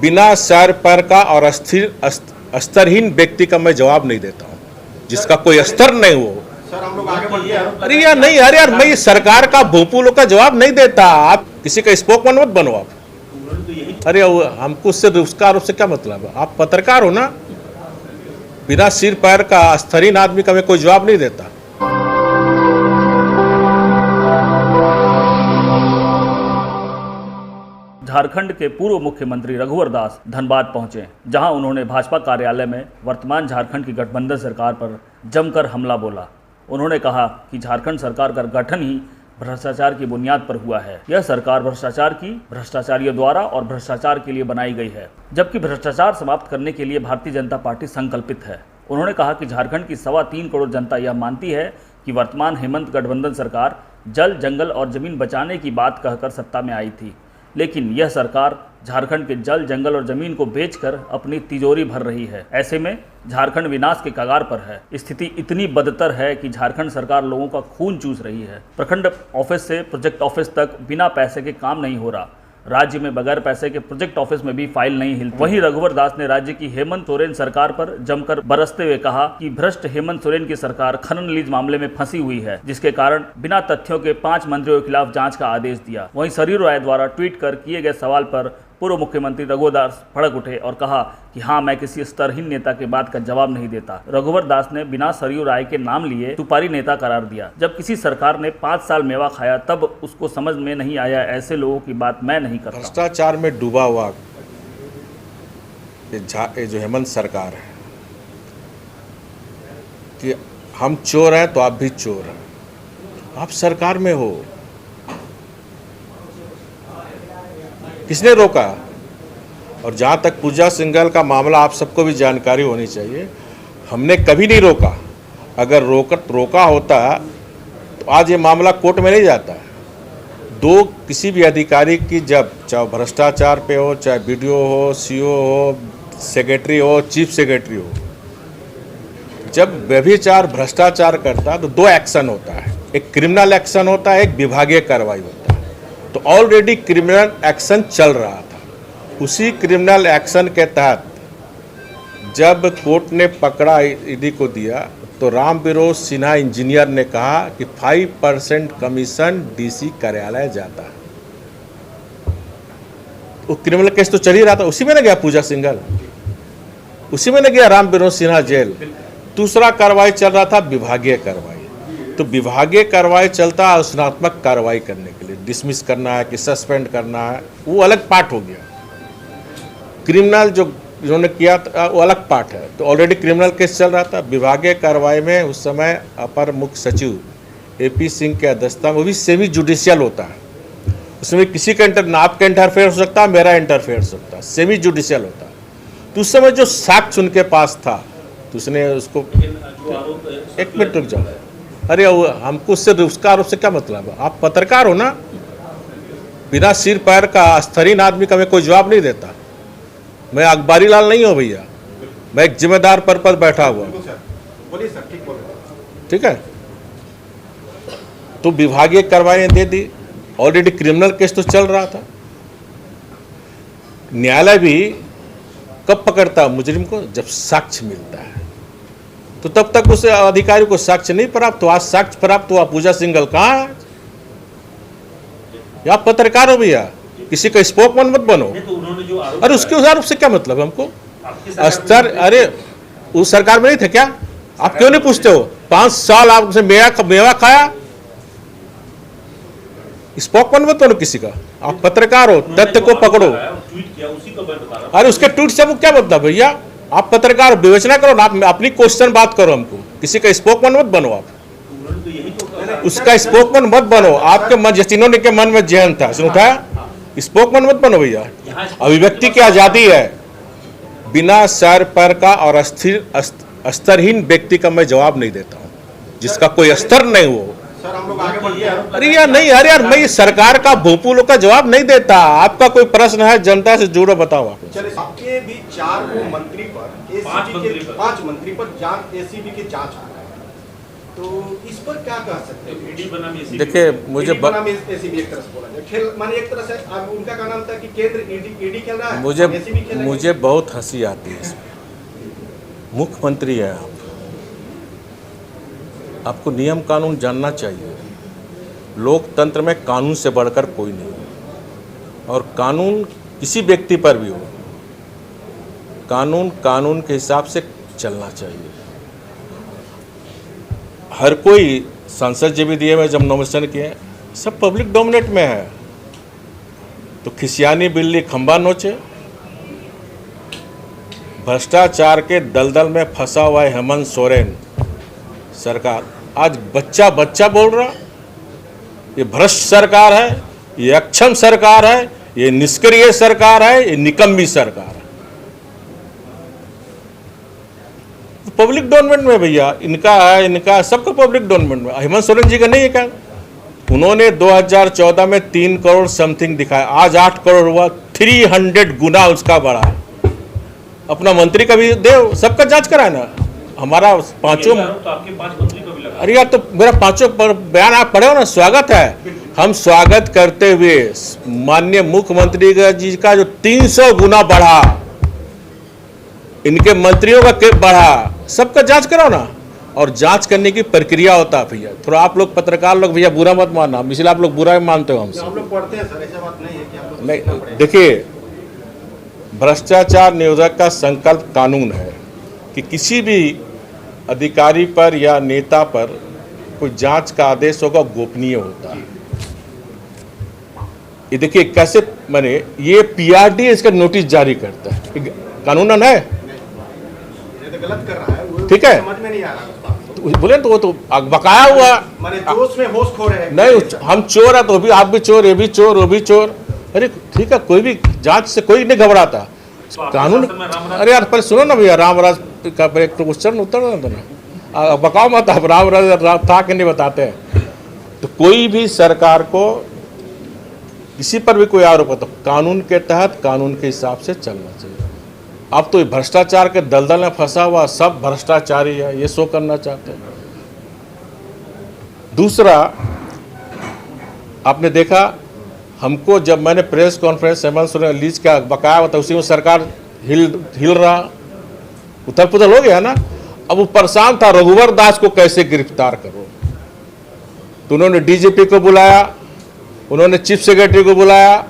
बिना सर पर का और स्तरहीन व्यक्ति का मैं जवाब नहीं देता हूँ, जिसका कोई स्तर नहीं हो। सर हम लोग आगे बढ़िए। अरे यार नहीं, अरे यार मैं सरकार का भोंपू का जवाब नहीं देता। आप किसी का स्पोकमैन मत बनो आप। अरे हमको उससे उसका आरोप से क्या मतलब है? आप पत्रकार हो ना। बिना सिर पैर का स्तरहीन आदमी का मैं कोई जवाब नहीं देता। झारखंड के पूर्व मुख्यमंत्री रघुवर दास धनबाद पहुंचे, जहां उन्होंने भाजपा कार्यालय में वर्तमान झारखंड की गठबंधन सरकार पर जमकर हमला बोला। उन्होंने कहा कि झारखंड सरकार का गठन ही भ्रष्टाचार की बुनियाद पर हुआ है। यह सरकार भ्रष्टाचारियों द्वारा और भ्रष्टाचार के लिए बनाई गई है, जबकि भ्रष्टाचार समाप्त करने के लिए भारतीय जनता पार्टी संकल्पित है। उन्होंने कहा कि झारखंड की 3.25 करोड़ जनता यह मानती है कि वर्तमान हेमंत गठबंधन सरकार जल, जंगल और जमीन बचाने की बात कहकर सत्ता में आई थी, लेकिन यह सरकार झारखंड के जल, जंगल और जमीन को बेचकर अपनी तिजोरी भर रही है। ऐसे में झारखंड विनाश के कगार पर है। स्थिति इतनी बदतर है कि झारखंड सरकार लोगों का खून चूस रही है। प्रखंड ऑफिस से प्रोजेक्ट ऑफिस तक बिना पैसे के काम नहीं हो रहा। राज्य में बगैर पैसे के प्रोजेक्ट ऑफिस में भी फाइल नहीं हिलती। वहीं रघुवर दास ने राज्य की हेमंत सोरेन सरकार पर जमकर बरसते हुए कहा कि भ्रष्ट हेमंत सोरेन की सरकार खनन लीज मामले में फंसी हुई है, जिसके कारण बिना तथ्यों के 5 मंत्रियों के खिलाफ जांच का आदेश दिया। वहीं सरयू राय द्वारा ट्वीट कर किए गए सवाल पर पूर्व मुख्यमंत्री रघुवर दास भड़क उठे और कहा कि हाँ, मैं किसी स्तरहीन नेता के बात का जवाब नहीं देता। रघुवर दास ने बिना सरयू राय के नाम लिए सुपारी नेता करार दिया। जब किसी सरकार ने 5 साल मेवा खाया तब उसको समझ में नहीं आया, ऐसे लोगों की बात मैं नहीं करता। भ्रष्टाचार में डूबा हुआ ये जो हेमंत सरकार है कि हम चोर हैं तो आप भी चोर हैं। आप सरकार में हो, किसने रोका? और जहां तक पूजा सिंघल का मामला, आप सबको भी जानकारी होनी चाहिए, हमने कभी नहीं रोका। अगर रोका होता तो आज ये मामला कोर्ट में नहीं जाता। किसी भी अधिकारी की, जब चाहे भ्रष्टाचार पे हो, चाहे बीडीओ हो, सीओ हो, सेक्रेटरी हो, चीफ सेक्रेटरी हो, जब व्यभिचार भ्रष्टाचार करता तो 2 एक्शन होता है। एक क्रिमिनल एक्शन होता है, एक विभागीय कार्रवाई होता है। तो ऑलरेडी क्रिमिनल एक्शन चल रहा था। उसी क्रिमिनल एक्शन के तहत जब कोर्ट ने पकड़ा, ईडी को दिया, तो रामविरोध सिन्हा इंजीनियर ने कहा कि 5% कमीशन डीसी कार्यालय जाता है। वो क्रिमिनल केस तो चल ही रहा था, उसी में न गया पूजा सिंघल, उसी में न गया रामविरोध सिन्हा जेल। दूसरा कार्रवाई चल रहा था विभागीय कार्रवाई। तो विभागीय कार्रवाई चलता है अनुशासनात्मक कार्रवाई करने के लिए, डिसमिस करना है कि सस्पेंड करना है, वो अलग पार्ट हो गया। क्रिमिनल जो इन्होंने किया था वो अलग पार्ट है। तो ऑलरेडी क्रिमिनल केस चल रहा था। विभागीय कार्रवाई में उस समय अपर मुख्य सचिव एपी सिंह के अध्यक्षता में, वो भी सेमी जुडिशियल होता है, उसमें किसी का आपका इंटरफेयर हो सकता है, मेरा इंटरफेयर हो सकता है, सेमी जुडिशियल होता है। तो उस समय जो साक्ष्य उनके पास था, तो उसने उसको, एक मिनट रुक जाओ। अरे हमको उसका आरोप से क्या मतलब है? आप पत्रकार हो ना। बिना सिर पैर का स्तरहीन आदमी का मैं कोई जवाब नहीं देता। मैं अखबारी लाल नहीं हूं भैया, मैं एक जिम्मेदार पद पर बैठा हुआ। ठीक है, तो विभागीय कार्रवाई दे दी। ऑलरेडी क्रिमिनल केस तो चल रहा था। न्यायालय भी कब पकड़ता मुजरिम को? जब साक्ष्य मिलता है। तो तब तक उस अधिकारी को साक्ष्य नहीं प्राप्त हुआ। आज साक्ष्य प्राप्त हुआ। पूजा सिंघल कहाँ है? आप पत्रकार हो भैया, किसी का स्पोकमैन मत बनो। अरे उसके आरोप से क्या मतलब है हमको? स्तर, अरे उस सरकार में नहीं थे क्या? आप क्यों नहीं पूछते हो? 5 साल आपसे मेवा खाया। स्पोकमैन मत बनो किसी का। आप पत्रकार हो, तथ्य को पकड़ो। अरे उसके ट्वीट से वो क्या मतलब भैया? आप पत्रकार विवेचना करो ना, आप अपनी क्वेश्चन बात करो। हमको किसी का स्पोकमैन मत बनो। आप उसका स्पोकमैन मत बनो। आपके मन, जैसिनों के मन में जहन था, सुन उठाया, स्पोकमैन मत बनो भैया। अभिव्यक्ति की आजादी है। बिना सर पर का और स्तरहीन व्यक्ति का मैं जवाब नहीं देता हूँ, जिसका कोई स्तर नहीं हो। सर हम लोग आगे बढ़िए। अरे यार नहीं, अरे यार मैं सरकार का भोंपू का जवाब नहीं देता। आपका कोई प्रश्न है जनता से जुड़ो, बताओ आप। चलिए, आपके भी 4 मंत्री पर, 5 मंत्री पर जांच, एसीबी की जांच आ रहा है। तो इस पर क्या कह सकते हैं? ईडी बनाम एसीबी। देखिए मुझे ईडी बनाम एसीबी एक तरह से बोला जाए, खेल माने एक तरह से अब उनका कहना था कि केंद्र ईडी खेल रहा है, एसीबी खेल रहा है। मुझे बहुत हंसी आती है इसमें। मुख्यमंत्री है आप, आपको नियम कानून जानना चाहिए। लोकतंत्र में कानून से बढ़कर कोई नहीं है, और कानून किसी व्यक्ति पर भी हो, कानून कानून के हिसाब से चलना चाहिए। हर कोई सांसद जी भी दिए में जब नॉमिनेशन किए सब पब्लिक डोमिनेट में है, तो खिसियानी बिल्ली खंबा नोचे। भ्रष्टाचार के दलदल में फंसा हुआ है हेमंत सोरेन सरकार, आज बच्चा बच्चा बोल रहा। ये भ्रष्ट सरकार है, ये अक्षम सरकार है, ये निष्क्रिय सरकार है, ये निकम्मी सरकार है। पब्लिक डोमेन में भैया इनका है, इनका सबका पब्लिक डोमेन में। हेमंत सोरेन जी का नहीं है क्या? उन्होंने 2014 में 3 करोड़ समथिंग दिखाया, आज 8 करोड़ हुआ, 300 गुना उसका बढ़ा। अपना मंत्री का भी दे, सबका जांच कराए ना। हमारा पांचों तो आपके 5 मंत्री को भी लगा। अरे यार, तो मेरा पांचों बयान आप पढ़े हो ना, स्वागत है। हम स्वागत करते हुए माननीय मुख्यमंत्री जी का जो 300 गुना बढ़ा, इनके मंत्रियों का बढ़ा, सबका जांच कराओ ना। और जांच करने की प्रक्रिया होता है भैया। थोड़ा आप लोग पत्रकार लोग भैया बुरा मत मानना, इसलिए आप लोग बुरा मानते हो हमसे। हम लोग पढ़ते हैं सर, ऐसा बात नहीं है कि हम लोग नहीं, देखिए भ्रष्टाचार निरोधक का संकल्प कानून है कि किसी भी अधिकारी पर या नेता पर कोई जांच का आदेश होगा गोपनीय होता है। ये देखिए कैसे माने ये पीआरडी इसका नोटिस जारी करता है, कानूनन है, ये तो गलत कर रहा है वो, ठीक है। समझ में नहीं आ रहा तो बोले तो वो तो बकाया हुआ माने जोश में होश खो रहे हैं। नहीं, हम चोर है तो भी आप भी चोर, ये भी चोर, वो भी चोर। अरे ठीक है, कोई भी जांच से कोई नहीं घबराता कानून। अरे यार पहले सुनो ना भैया, रामराज का एक तो क्वेश्चन उत्तर ना देना, बकाओ मत आप। रामराज था कि नहीं बताते हैं। तो कोई भी सरकार को किसी पर भी कोई आरोप हो तो कानून के तहत कानून के हिसाब से चलना चाहिए। अब तो भ्रष्टाचार के दलदल में फंसा हुआ सब भ्रष्टाचारी है, ये शो करना चाहते हैं। दूसरा, आपने देखा हमको जब मैंने press conference Hemant Soren lease का बकाया हुआ था, उसी में सरकार हिल रहा, उथल पुथल हो गया ना। अब वो परेशान था रघुवर दास को कैसे गिरफ्तार करो, तो उन्होंने डीजीपी को बुलाया, उन्होंने चीफ सेक्रेटरी को बुलाया,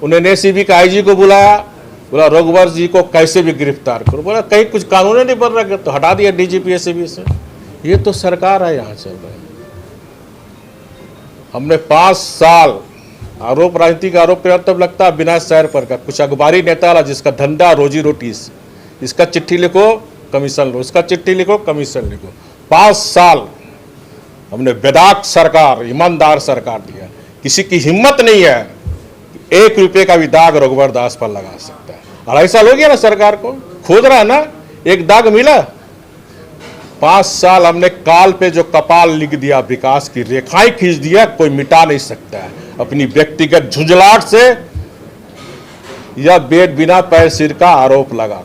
उन्होंने एसीबी का आईजी को बुलाया, बोला रघुवर जी को कैसे भी गिरफ्तार करो। बोला कहीं कुछ कानून नहीं बन रहा, तो हटा दिया डीजीपी एसीबी से। ये तो सरकार है, यहाँ चल रहा है। हमने 5 साल आरोप, राजनीतिक आरोप पर तब लगता है बिना शहर पर का कुछ अखबारी नेता वाला जिसका धंधा रोजी रोटी, इसका चिट्ठी लिखो कमीशन लो, इसका चिट्ठी लिखो कमीशन लिखो। 5 साल हमने बेदाग सरकार, ईमानदार सरकार दिया। किसी की हिम्मत नहीं है 1 रुपये का भी दाग रघुवर दास पर लगा सकता है। 2.5 साल हो गया ना सरकार को, खोद रहा है ना, एक दाग मिला। 5 साल हमने काल पे जो कपाल लिख दिया, विकास की रेखाएं खींच दिया, कोई मिटा नहीं सकता है अपनी व्यक्तिगत झुंझलाहट से या बेड बिना पैर सिर का आरोप लगा।